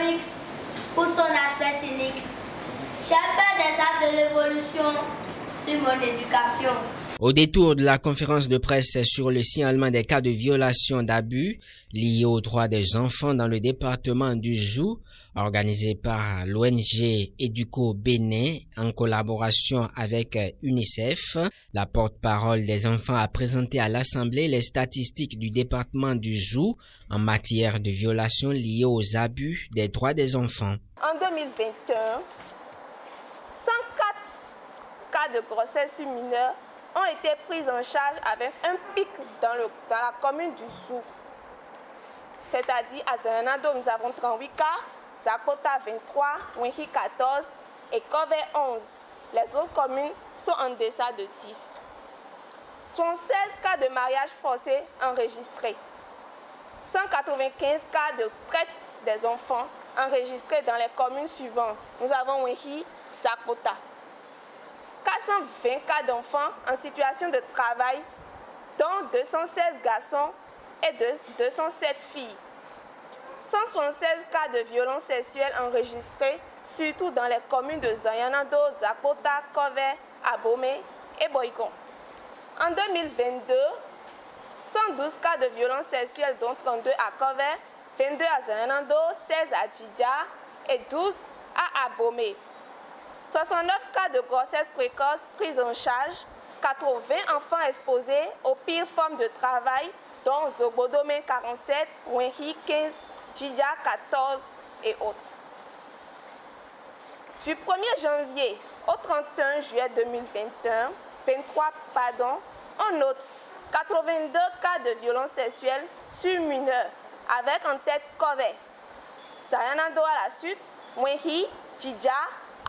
héroïque pour son aspect cynique. J'ai peur des actes de l'évolution sur mon éducation. Au détour de la conférence de presse sur le signalement des cas de violation d'abus liés aux droits des enfants dans le département du Zou, organisé par l'ONG Éduco Bénin en collaboration avec UNICEF, la porte-parole des enfants a présenté à l'Assemblée les statistiques du département du Zou en matière de violation liées aux abus des droits des enfants. En 2021, 104 cas de grossesse sur mineurs ont été prises en charge avec un pic dans la commune du Zou. C'est-à-dire à Zayanado, nous avons 38 cas, Zakota 23, Wenhi 14 et Kové 11. Les autres communes sont en deçà de 10. 76 cas de mariage forcé enregistrés. 195 cas de traite des enfants enregistrés dans les communes suivantes. Nous avons Wenhi, Zakota. 420 cas d'enfants en situation de travail, dont 216 garçons et 207 filles. 176 cas de violences sexuelles enregistrés, surtout dans les communes de Zayanado, Zakota, Kové, Abomey et Boycon. En 2022, 112 cas de violences sexuelles, dont 32 à Kové, 22 à Zayanado, 16 à Djidja et 12 à Abomey. 69 cas de grossesse précoce pris en charge, 80 enfants exposés aux pires formes de travail, dont Zobodome 47, Wenhi 15, Djidja 14 et autres. Du 1er janvier au 31 juillet 2023, on note 82 cas de violences sexuelles sur mineurs, avec en tête Kové, Zayanado à la suite, Wenhi, Djidja,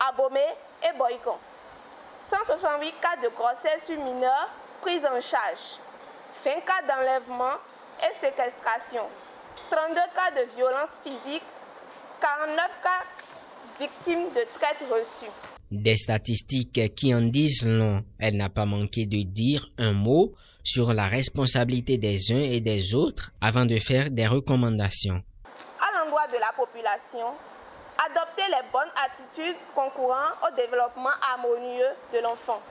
Abomey et Boycon. 168 cas de grossesse sur mineurs pris en charge. 20 cas d'enlèvement et séquestration. 32 cas de violence physique. 49 cas victimes de traite reçue. Des statistiques qui en disent long. Elle n'a pas manqué de dire un mot sur la responsabilité des uns et des autres avant de faire des recommandations. À l'endroit de la population, adopter les bonnes attitudes concourant au développement harmonieux de l'enfant.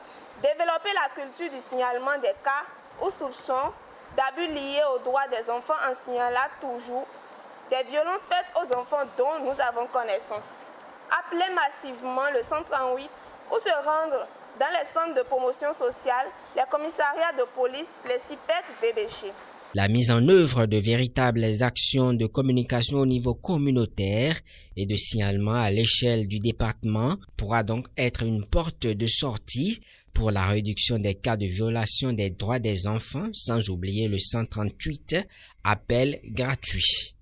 Développer la culture du signalement des cas ou soupçons d'abus liés aux droits des enfants en signalant toujours des violences faites aux enfants dont nous avons connaissance. Appeler massivement le 138 ou se rendre dans les centres de promotion sociale, les commissariats de police, les CIPEC, VBG. La mise en œuvre de véritables actions de communication au niveau communautaire et de signalement à l'échelle du département pourra donc être une porte de sortie pour la réduction des cas de violation des droits des enfants, sans oublier le 138, appel gratuit.